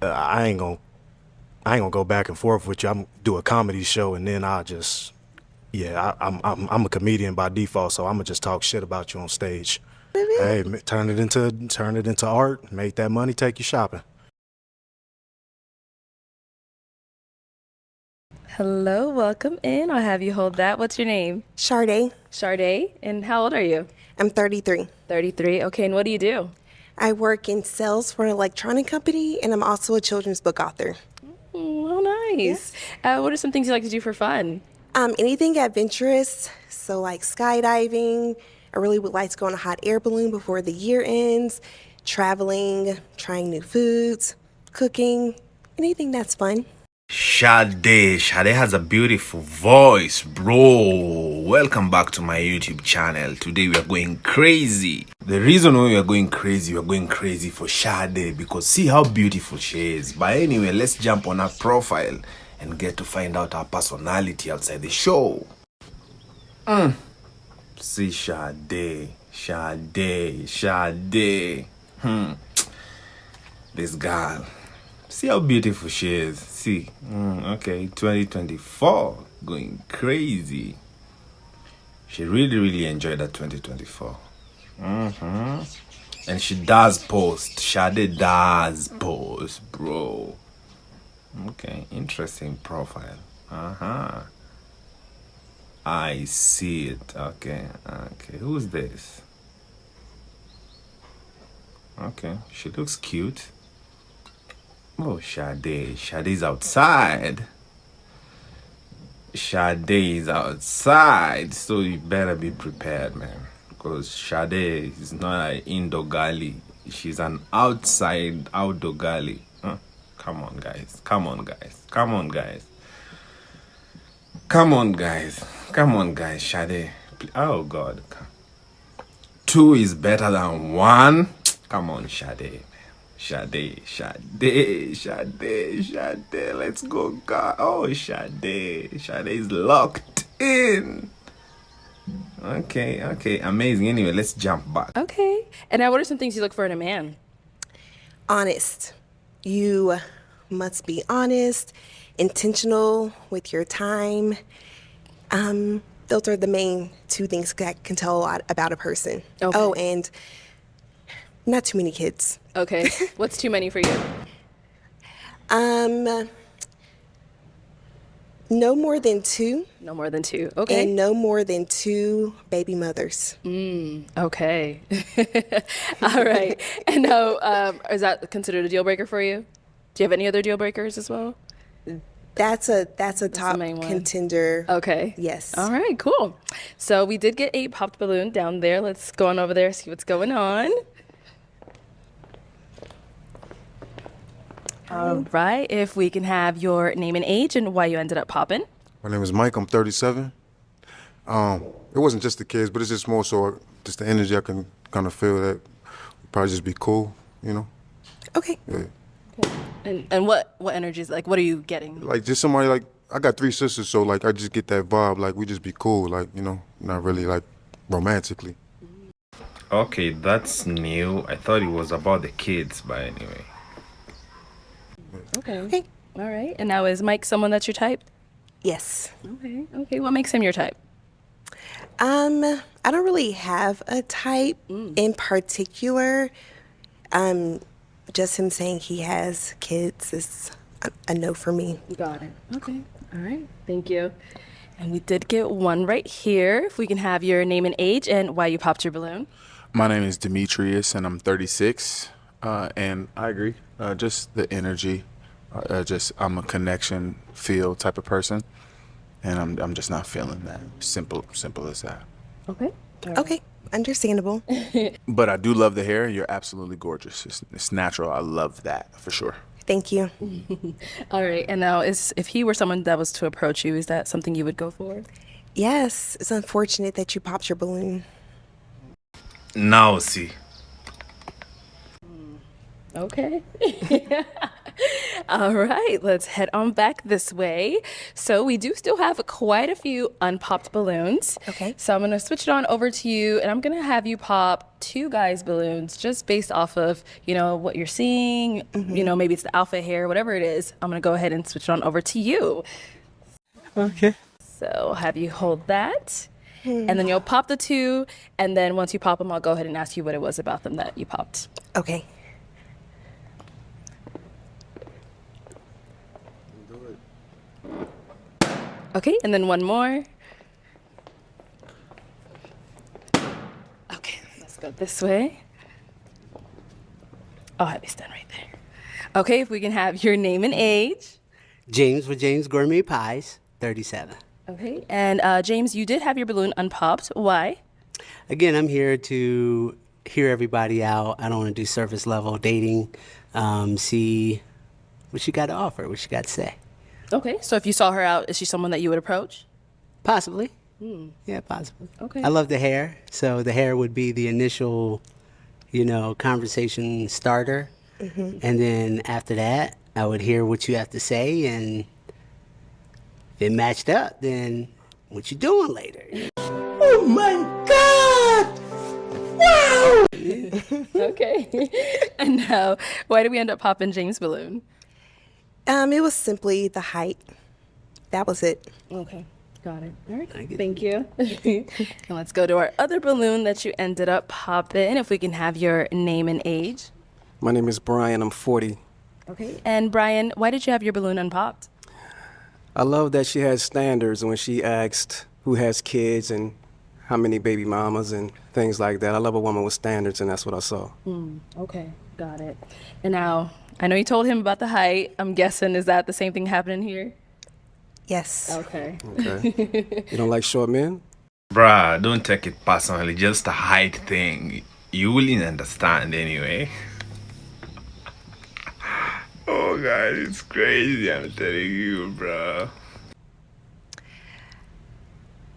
I ain't gonna go back and forth with you. I'm do a comedy show and then I'll just yeah. I'm a comedian by default, so I'm gonna just talk shit about you on stage. Hey, turn it into art. Make that money. Take you shopping. Hello, welcome in. I'll have you hold that. What's your name? Sade. Sade. And how old are you? I'm 33. 33. Okay, and what do you do? I work in sales for an electronic company, and I'm also a children's book author. Oh, nice. Yes. What are some things you like to do for fun? Anything adventurous, so like skydiving. I really would like to go on a hot air balloon before the year ends, traveling, trying new foods, cooking, anything that's fun. Sade has a beautiful voice, bro. Welcome back to my YouTube channel. Today we are going crazy. The reason why we are going crazy for Sade because see how beautiful she is. But anyway, let's jump on her profile and get to find out her personality outside the show. See Sade. This girl. See how beautiful she is. See. Okay, 2024. Going crazy. She really enjoyed that 2024. And she does post. Sade does post, bro. Okay, interesting profile. I see it. Okay. Who's this? Okay, she looks cute. Oh, Sade's outside. Sade is outside, so you better be prepared, man. Because Sade is not an indoor galley. She's an outdoor galley. Come on, guys. Sade. Oh, God. Two is better than one. Come on, Sade. Sade. Let's go, God. Oh, Sade is locked in. Okay. Amazing. Anyway, let's jump back. Okay. And now, what are some things you look for in a man? Honest. You must be honest, intentional with your time. Those are the main two things that can tell a lot about a person. Okay. Oh, and not too many kids. Okay. What's too many for you? No more than two, No more than two. Okay. and no more than two baby mothers. Okay. All right. And now, is that considered a deal breaker for you? Do you have any other deal breakers as well? That's a top main one. contender. Okay. Yes. All right, cool. So we did get a popped balloon down there. Let's go on over there, see what's going on. All right. If we can have your name and age and why you ended up popping. My name is Mike. I'm 37. It wasn't just the kids, but it's just more so just the energy. I can kind of feel that we'd probably just be cool, you know? Okay. Yeah. And what energy is like? What are you getting? Like just somebody like, I got 3 sisters, so like I just get that vibe, like we just be cool, like, you know, not really like romantically. Okay, that's new. I thought it was about the kids, but anyway. Okay. Okay. All right. And now is Mike someone that's your type? Yes. Okay. What makes him your type? I don't really have a type in particular. Just him saying he has kids is a no for me. Got it. Okay. All right. Thank you. And we did get one right here. If we can have your name and age and why you popped your balloon. My name is Demetrius, and I'm 36. And I agree. Just the energy. I'm a connection feel type of person, and I'm just not feeling that. Simple as that. Okay. Okay. Understandable. But I do love the hair. You're absolutely gorgeous. It's natural. I love that for sure. Thank you. All right. And now, if he were someone that was to approach you, is that something you would go for? Yes, it's unfortunate that you popped your balloon. Now see. Okay. All right, let's head on back this way. So we do still have quite a few unpopped balloons. Okay. So I'm gonna switch it on over to you, and I'm gonna have you pop two guys' balloons just based off of, what you're seeing. Maybe it's the alpha hair, whatever it is. I'm gonna go ahead and switch it on over to you. Okay. So I'll have you hold that. And then you'll pop the two, and then once you pop them, I'll go ahead and ask you what it was about them that you popped. Okay. Okay, and then one more. Okay, let's go this way. I'll have you stand right there. Okay, if we can have your name and age. James with James Gourmet Pies, 37. Okay, and James, you did have your balloon unpopped. Why? Again, I'm here to hear everybody out. I don't want to do surface level dating. See what you got to offer, what you got to say. Okay, so if you saw her out, is she someone that you would approach? Possibly. Yeah, possibly. Okay. I love the hair, so the hair would be the initial, conversation starter. And then after that, I would hear what you have to say, and if it matched up, then what you doing later? Oh my God! Wow! Okay. And now, why did we end up popping James' balloon? It was simply the height. That was it. Okay, got it. All right, Thank you. thank you. And let's go to our other balloon that you ended up popping. If we can have your name and age. My name is Brian. I'm 40. Okay. And Brian, why did you have your balloon unpopped? I love that she has standards when she asked who has kids and how many baby mamas and things like that. I love a woman with standards, and that's what I saw. Okay, got it. And now, I know you told him about the height. I'm guessing, is that the same thing happening here? Yes. Okay. Okay. You don't like short men? Bruh, don't take it personally, just a height thing. You will understand anyway. Oh god, it's crazy, I'm telling you, bruh.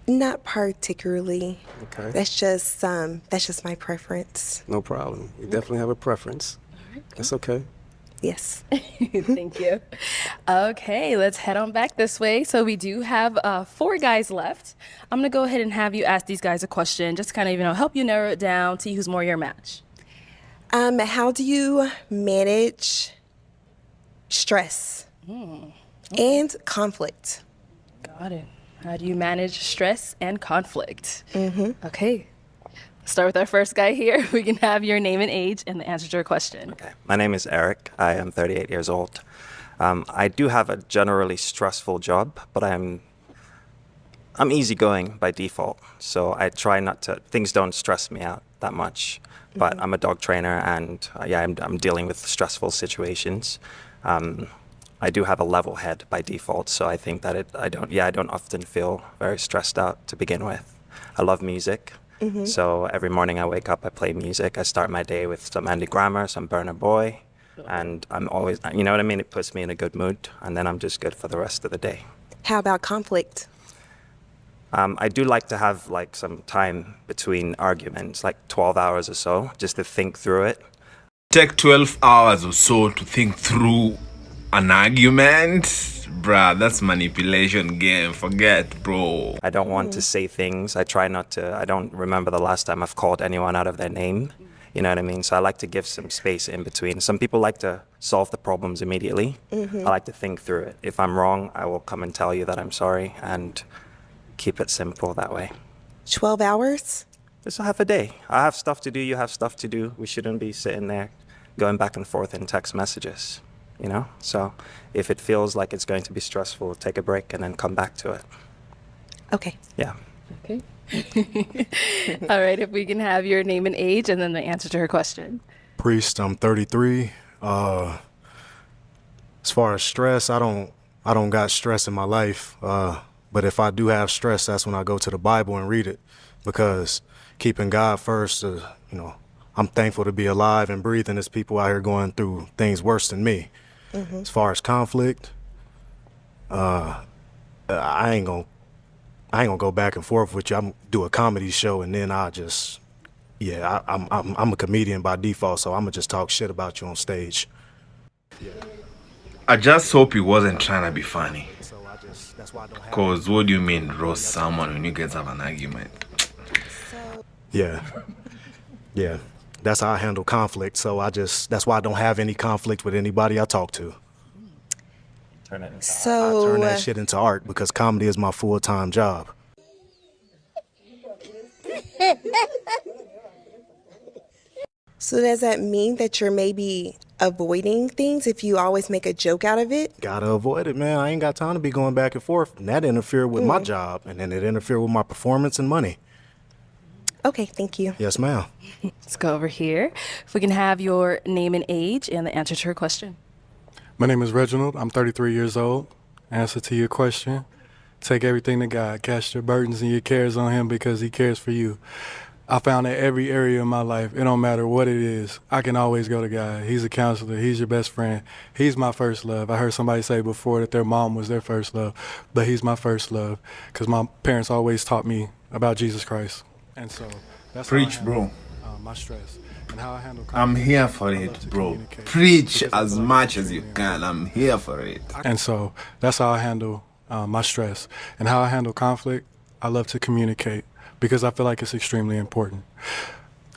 Not particularly. Okay. That's just my preference. No problem. You definitely have a preference. That's okay. Yes. Thank you. Okay, let's head on back this way. So we do have 4 guys left. I'm gonna go ahead and have you ask these guys a question, just to kind of help you narrow it down, see who's more your match. How do you manage stress and conflict? Got it. How do you manage stress and conflict? Okay. Let's start with our first guy here. We can have your name and age and the answer to your question. Okay. My name is Eric. I am 38 years old. I do have a generally stressful job, but I'm easygoing by default. So I try not to, things don't stress me out that much. But I'm a dog trainer, and I'm dealing with stressful situations. I do have a level head by default, so I think that I don't often feel very stressed out to begin with. I love music. So every morning I wake up, I play music. I start my day with some Andy Grammer, some Burna Boy, and I'm always, you know what I mean? It puts me in a good mood, and then I'm just good for the rest of the day. How about conflict? I do like to have like some time between arguments, like 12 hours or so, just to think through it. Take 12 hours or so to think through an argument? Bruh, that's manipulation game. Forget, bro. I don't want to say things. I try not to. I don't remember the last time I've called anyone out of their name. You know what I mean? So I like to give some space in between. Some people like to solve the problems immediately. I like to think through it. If I'm wrong, I will come and tell you that I'm sorry and keep it simple that way. 12 hours? Just half a day. I have stuff to do. You have stuff to do. We shouldn't be sitting there going back and forth in text messages. So if it feels like it's going to be stressful, take a break and then come back to it. Okay. Yeah. Okay. All right, if we can have your name and age and then the answer to her question. Priest, I'm 33. As far as stress, I don't got stress in my life. But if I do have stress, that's when I go to the Bible and read it, because keeping God first, I'm thankful to be alive and breathing. There's people out here going through things worse than me. As far as conflict, I ain't gonna go back and forth with you. I'm do a comedy show, and then I'm a comedian by default, so I'm gonna just talk shit about you on stage. I just hope he wasn't trying to be funny. So that's why I don't have. Cause what do you mean roast someone when you guys have an argument? Yeah. Yeah. That's how I handle conflict. So that's why I don't have any conflict with anybody I talk to. Turn it into So, Turn that shit into art because comedy is my full-time job. so does that mean that you're maybe avoiding things if you always make a joke out of it? Gotta avoid it, man. I ain't got time to be going back and forth. And that interfere with my job, and then it interfere with my performance and money. Okay, thank you. Yes, ma'am. Let's go over here. If we can have your name and age and the answer to her question. My name is Reginald. I'm 33 years old. Answer to your question: take everything to God. Cast your burdens and your cares on Him because He cares for you. I found that every area of my life, it don't matter what it is, I can always go to God. He's a counselor. He's your best friend. He's my first love. I heard somebody say before that their mom was their first love, but He's my first love because my parents always taught me about Jesus Christ. And so that's how I Preach, handle, bro. my stress and how I handle I'm conflict. here for I love it, to bro. communicate Preach because I as feel like much it's as you extremely can. I'm here for it. And so that's how I handle my stress. And how I handle conflict, I love to communicate because I feel like it's extremely important.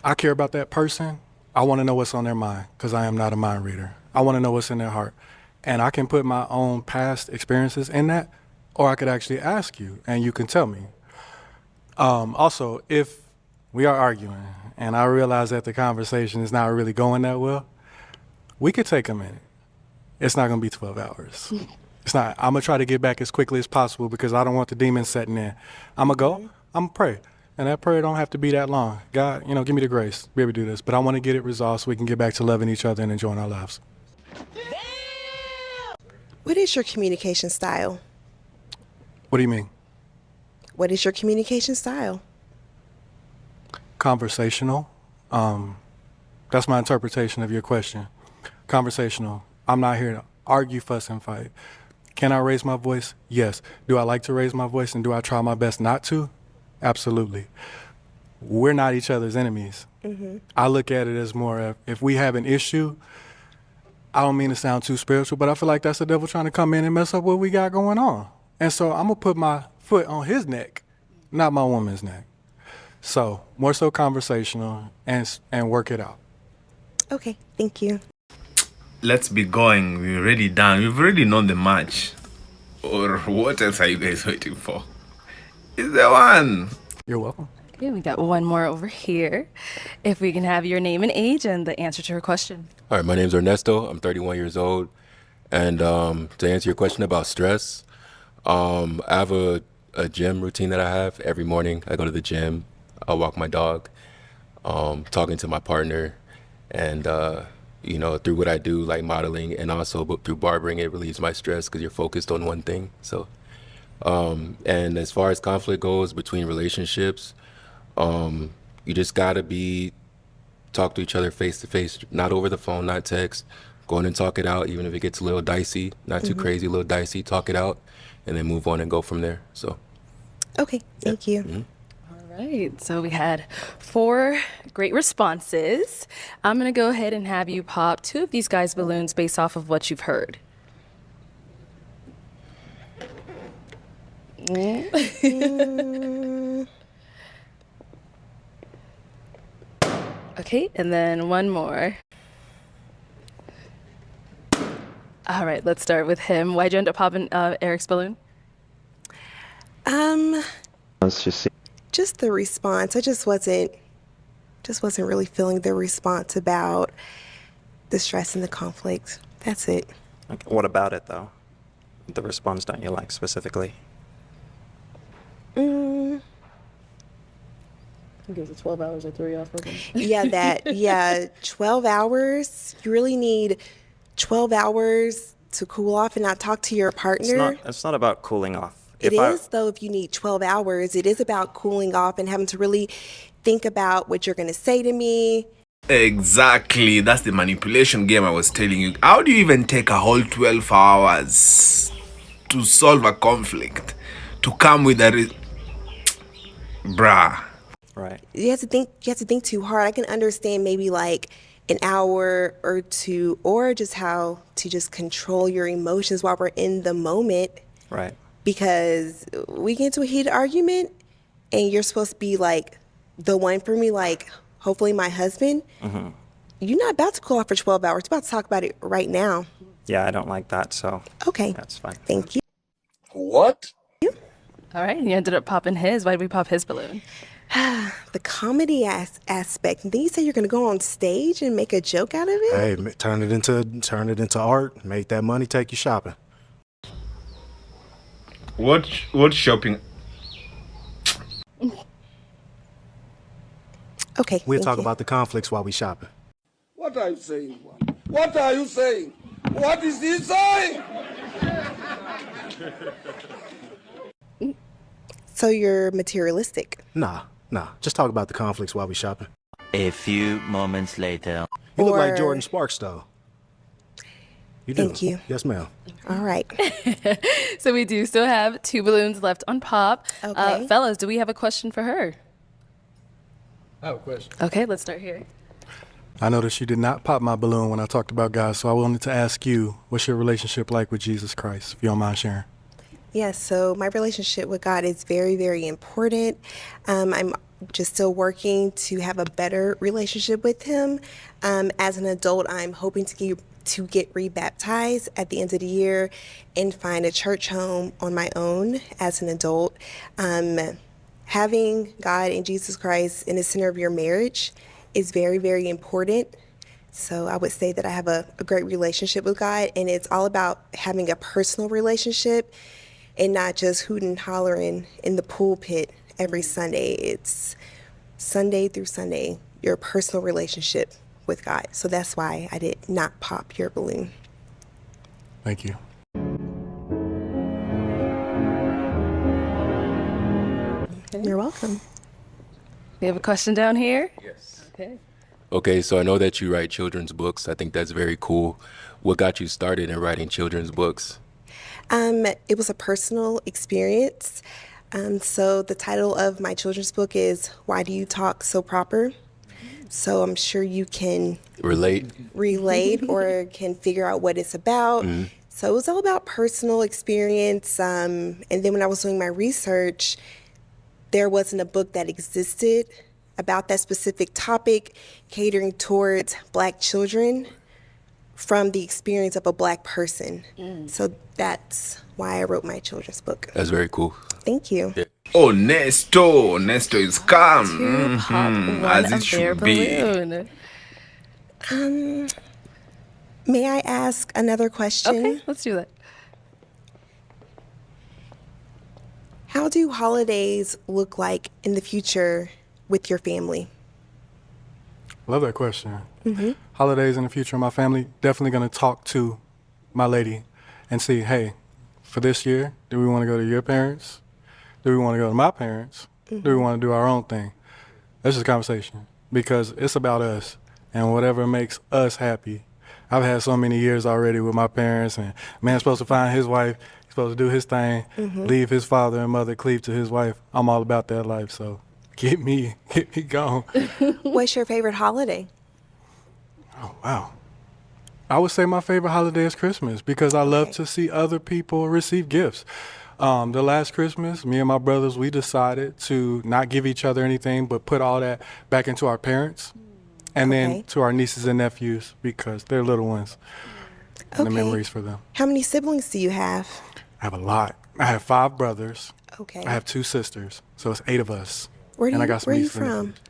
I care about that person. I want to know what's on their mind because I am not a mind reader. I want to know what's in their heart. And I can put my own past experiences in that, or I could actually ask you and you can tell me. Also, if we are arguing and I realize that the conversation is not really going that well, we could take a minute. It's not going to be 12 hours. It's not. I'm going to try to get back as quickly as possible because I don't want the demons setting in. I'm going to go. I'm going to pray. And that prayer don't have to be that long. God, give me the grace to be able to do this. But I want to get it resolved so we can get back to loving each other and enjoying our lives. What is your communication style? What do you mean? What is your communication style? Conversational. That's my interpretation of your question. Conversational. I'm not here to argue, fuss, and fight. Can I raise my voice? Yes. Do I like to raise my voice and do I try my best not to? Absolutely. We're not each other's enemies. I look at it as more of if we have an issue, I don't mean to sound too spiritual, but I feel like that's the devil trying to come in and mess up what we got going on. And so I'm going to put my foot on his neck, not my woman's neck. So more so conversational and work it out. Okay, thank you. Let's be going. We're already done. We've already known the match. Or what else are you guys waiting for? It's the one. You're welcome. Okay, we got one more over here. If we can have your name and age and the answer to her question. All right, my name's Ernesto. I'm 31 years old. And to answer your question about stress, I have a gym routine that I have. Every morning I go to the gym. I walk my dog, talking to my partner. And, through what I do, like modeling and also through barbering, it relieves my stress because you're focused on one thing. So, and as far as conflict goes between relationships, you just gotta talk to each other face to face, not over the phone, not text. Go in and talk it out, even if it gets a little dicey, not too crazy, a little dicey. Talk it out, and then move on and go from there. So, Okay, thank you. All right, so we had 4 great responses. I'm going to go ahead and have you pop 2 of these guys' balloons based off of what you've heard. Okay, and then one more. All right, let's start with him. Why'd you end up popping Eric's balloon? Let's just see. Just the response. I just wasn't really feeling the response about the stress and the conflict. That's it. Okay, what about it, though? The response don't you like specifically? It gives it 12 hours. I threw you off. Yeah, 12 hours. You really need 12 hours to cool off and not talk to your partner. It's not about cooling off. It is, though, if you need 12 hours. It is about cooling off and having to really think about what you're going to say to me. Exactly. That's the manipulation game I was telling you. How do you even take a whole 12 hours to solve a conflict? To come with bruh. Right. You have to think too hard. I can understand maybe like an hour or two, or just how to just control your emotions while we're in the moment. Right. Because we get into a heated argument and you're supposed to be like the one for me, like hopefully my husband. You're not about to call off for 12 hours. You're about to talk about it right now. Yeah, I don't like that, so Okay. that's fine. Thank you. What? All right, you ended up popping his. Why did we pop his balloon? The comedy aspect. And then you say you're going to go on stage and make a joke out of it? Hey, turn it into art. Make that money. Take you shopping. What shopping? Okay. We'll thank talk you. about the conflicts while we shopping. What are you saying? What are you saying? What is he saying? So you're materialistic. Nah. Just talk about the conflicts while we shopping. A few moments later. You look like Or- Jordan Sparks, though. You do. Thank you. Yes, ma'am. All right. So we do still have 2 balloons left on Pop. Okay. Fellas, do we have a question for her? I have a question. Okay, let's start here. I noticed you did not pop my balloon when I talked about God, so I wanted to ask you, what's your relationship like with Jesus Christ, if you don't mind sharing? Yes, so my relationship with God is very, very important. I'm just still working to have a better relationship with Him. As an adult, I'm hoping to get rebaptized at the end of the year and find a church home on my own as an adult. Having God and Jesus Christ in the center of your marriage is very, very important. So I would say that I have a great relationship with God, and it's all about having a personal relationship and not just hooting and hollering in the pulpit every Sunday. It's Sunday through Sunday, your personal relationship with God. So that's why I did not pop your balloon. Thank you. You're welcome. We have a question down here. Yes. Okay. Okay, so I know that you write children's books. I think that's very cool. What got you started in writing children's books? It was a personal experience. So the title of my children's book is Why Do You Talk So Proper? So I'm sure you can Relate? relate or can figure out what it's about. So it was all about personal experience. And then when I was doing my research, there wasn't a book that existed about that specific topic, catering towards Black children from the experience of a Black person. So that's why I wrote my children's book. That's very cool. Thank you. Yeah. Oh, Nesto is calm. To pop one As of it their should be. balloon. May I ask another question? Okay, let's do that. How do holidays look like in the future with your family? Love that question. Holidays in the future, my family definitely going to talk to my lady and see, hey, for this year, do we want to go to your parents? Do we want to go to my parents? Do we want to do our own thing? That's just a conversation because it's about us and whatever makes us happy. I've had so many years already with my parents, and man's supposed to find his wife, he's supposed to do his thing, leave his father and mother, cleave to his wife. I'm all about that life, so get me gone. What's your favorite holiday? Oh, wow. I would say my favorite holiday is Christmas because I love to see other people receive gifts. The last Christmas, me and my brothers, we decided to not give each other anything but put all that back into our parents and then to our nieces and nephews because they're little ones and the memories for them. How many siblings do you have? I have a lot. I have 5 brothers. Okay. I have 2 sisters, so it's 8 of us. Where I got some are you nieces and from? nephews.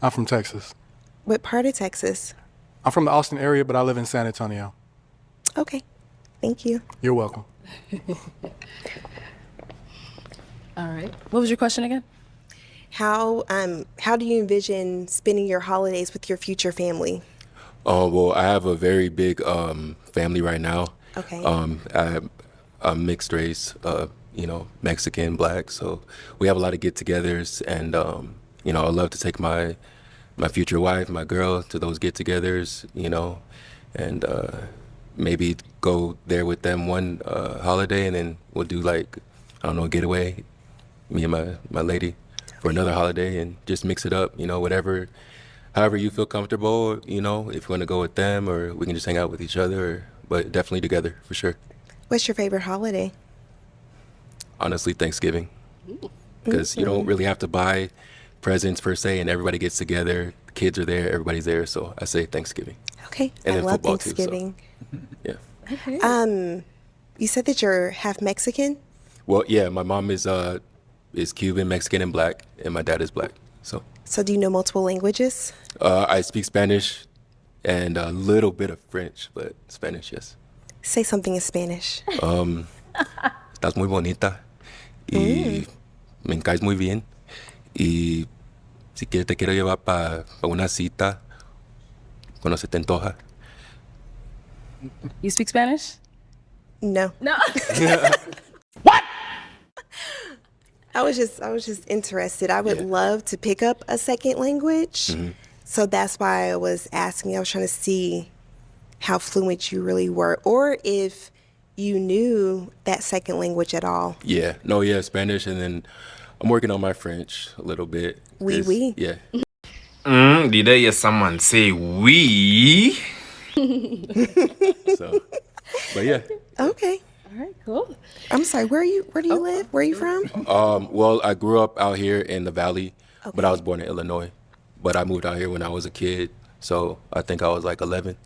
I'm from Texas. What part of Texas? I'm from the Austin area, but I live in San Antonio. Okay. Thank you. You're welcome. All right. What was your question again? How do you envision spending your holidays with your future family? Well, I have a very big family right now. Okay. I'm mixed race, Mexican, Black. So we have a lot of get-togethers, and I love to take my future wife, my girl, to those get-togethers, and maybe go there with them one holiday, and then we'll do a getaway, me and my lady, for another holiday, and just mix it up, whatever however you feel comfortable, you know, if you want to go with them or we can just hang out with each other, but definitely together for sure. What's your favorite holiday? Honestly, Thanksgiving, because you don't really have to buy presents per se, and everybody gets together. The kids are there, everybody's there, so I say Thanksgiving. Okay, And I then love football too, so, Thanksgiving. yeah. You said that you're half Mexican. Well, yeah, my mom is Cuban, Mexican, and black, and my dad is black. So do you know multiple languages? I speak Spanish and a little bit of French, but Spanish, yes. Say something in Spanish. Estás muy bonita y me caes muy bien. Y si quieres te quiero llevar para una cita cuando se te antoja. You speak Spanish? No. No. I was just interested. I would love to pick up a second language. So that's why I was asking. I was trying to see how fluent you really were, or if you knew that second language at all. Yeah, no, yeah, Spanish, and then I'm working on my French a little bit. Oui, oui. Yeah. Did I hear someone say we? So, but yeah. Okay. All right, cool. I'm sorry. Where do you live? Where are you from? Well, I grew up out here in the Valley, but I was born in Illinois. But I moved out here when I was a kid, so I think I was like 11.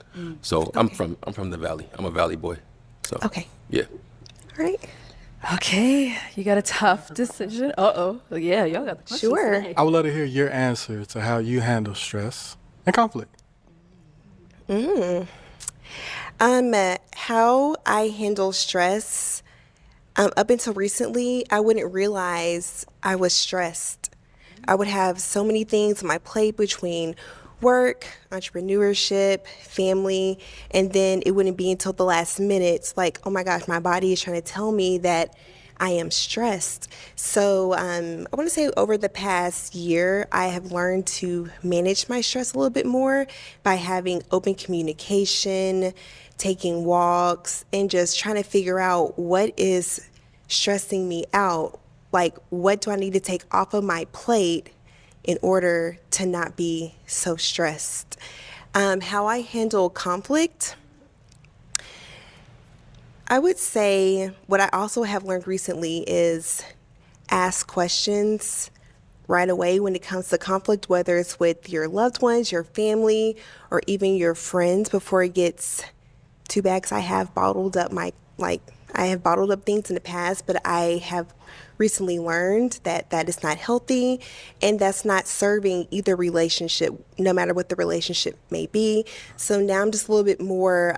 So I'm from the Valley. I'm a Valley boy. So yeah. All right. Okay, you got a tough decision. Yeah, y'all got the questions. Sure. today. I would love to hear your answer to how you handle stress and conflict. How I handle stress, up until recently, I wouldn't realize I was stressed. I would have so many things on my plate between work, entrepreneurship, family, and then it wouldn't be until the last minute, like, oh my gosh, my body is trying to tell me that I am stressed. So I want to say over the past year, I have learned to manage my stress a little bit more by having open communication, taking walks, and just trying to figure out what is stressing me out. Like, what do I need to take off of my plate in order to not be so stressed? How I handle conflict, I would say what I also have learned recently is ask questions right away when it comes to conflict, whether it's with your loved ones, your family, or even your friends before it gets too bad. 'Cause I have bottled up things in the past, but I have recently learned that that is not healthy and that's not serving either relationship, no matter what the relationship may be. So now I'm just a little bit more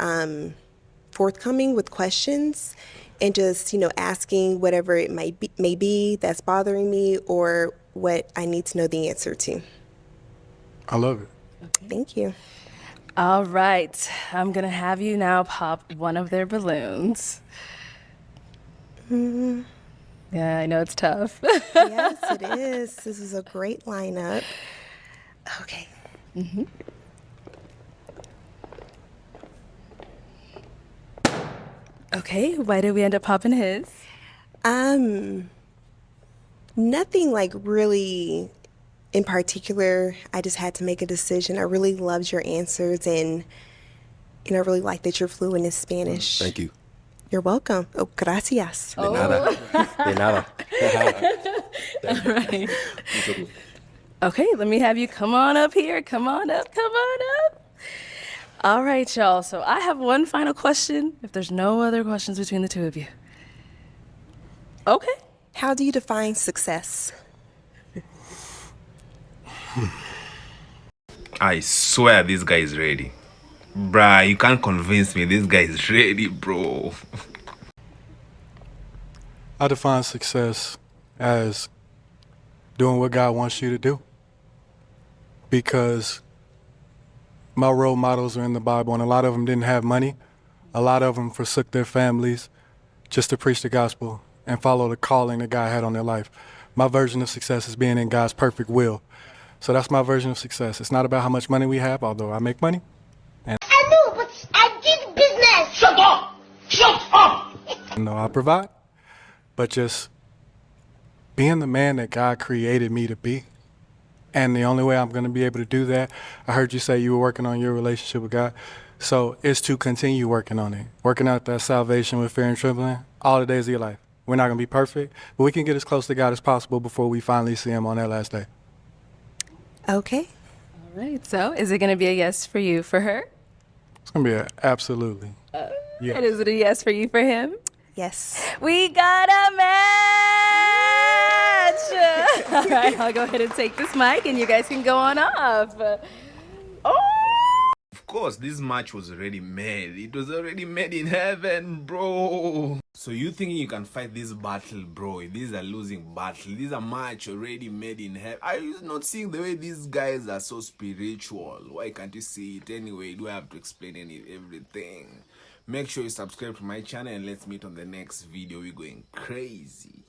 forthcoming with questions and just, asking whatever it may be that's bothering me or what I need to know the answer to. I love it. Thank you. All right, I'm gonna have you now pop one of their balloons. Yeah, I know it's tough. Yes, it is. This is a great lineup. Okay. Okay, why did we end up popping his? Nothing like really in particular. I just had to make a decision. I really loved your answers and I really like that you're fluent in Spanish. Thank you. You're welcome. Oh, gracias. De nada. De nada. All right. Okay, let me have you come on up here. Come on up. All right, y'all. So I have one final question, if there's no other questions between the two of you. Okay. How do you define success? I swear this guy is ready. Bruh, you can't convince me. This guy is ready, bro. I define success as doing what God wants you to do. Because my role models are in the Bible, and a lot of them didn't have money. A lot of them forsook their families just to preach the gospel and follow the calling that God had on their life. My version of success is being in God's perfect will. So that's my version of success. It's not about how much money we have, although I make money. I know, but I did business. Shut up! Shut up! I provide, but just being the man that God created me to be And the only way I'm going to be able to do that, I heard you say you were working on your relationship with God. So it's to continue working on it, working out that salvation with fear and trembling all the days of your life. We're not going to be perfect, but we can get as close to God as possible before we finally see him on that last day. Okay. All right. So is it going to be a yes for you for her? It's going to be an absolutely. And is it a yes for you for him? Yes. We got a match! All right, I'll go ahead and take this mic and you guys can go on off. Oh! Of course, this match was already made. It was already made in heaven, bro. So you thinking you can fight this battle, bro? This is a losing battle. This is a match already made in heaven. Are you not seeing the way these guys are so spiritual? Why can't you see it anyway? Do I have to explain everything? Make sure you subscribe to my channel and let's meet on the next video. We're going crazy.